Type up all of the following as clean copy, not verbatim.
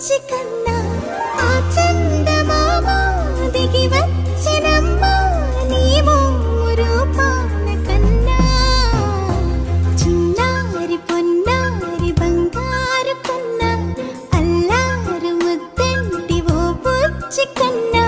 బుచ్చి కన్నా ఆ చందమామ దిగి వచ్చినమ్మా నీ రూపాన కన్నా చిన్నారి పొన్నారి బంగారు కన్నా అల్లారు ముద్దంటి ఓ బుచ్చి కన్నా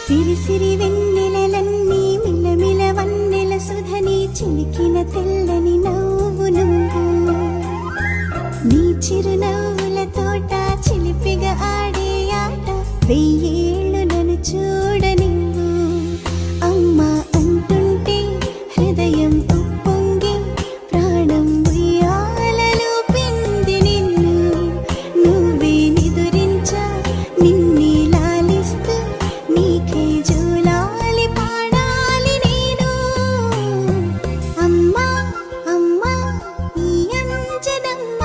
సిరి సిరి వెన్నెలలన్నీ మిలమిల వన్నెల సుధని చిలికిన తెల్లని నవ్వు నువ్వు నీ చిరునవ్వుల తోట చిలిపిగా ఆడే ఆట వెయ్యేళ్ళు నన్ను చూడని అమ్మా అంటుంటే హృదయం ఉప్పొంగి ప్రాణం ఉయ్యాలలో పిండి నిన్ను నువ్వే నిదురించా నిన్నే లాలిస్తూ నీకే జూలాలి పాడాలి నేను అమ్మా అమ్మా ఈ అంజనమ్మ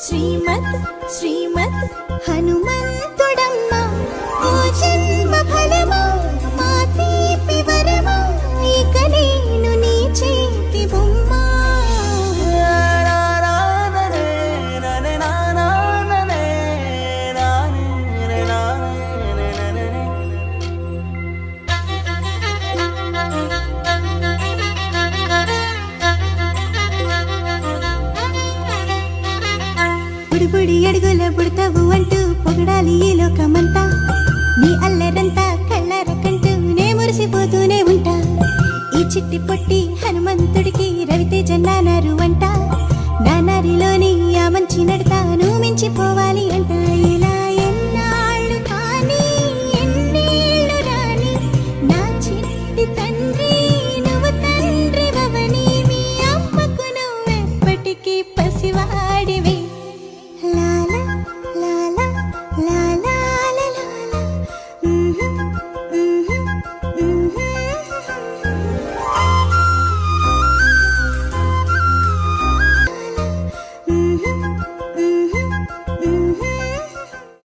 శ్రీమత్ శ్రీమత్ హనుమంతుడమ్మ ఓ జన్మ ఫలమా మా తీపి వరమా ఇక నేను నీ చేతి బొమ్మ బుడిబుడి అడుగుల బుడతావు అంటూ పొగడాలి ఈ లోకమంతా నీ అల్లరంతా కళ్ళరకంటూ నే మురిసిపోతూనే ఉంటా ఈ చిట్టి పొట్టి హనుమంతుడికి రవితేజ నానారు అంట నానారిలోని ఆ మంచి నడతాను మించిపోవాలి అంట ఇలా ఎన్నాళ్ళు కానీ ఎన్నేళ్ళు రాని నా చిట్టి తండ్రి నువ్వు తండ్రి వవని మీ అమ్మకు నువ్వెప్పటికీ పసివాడివి లా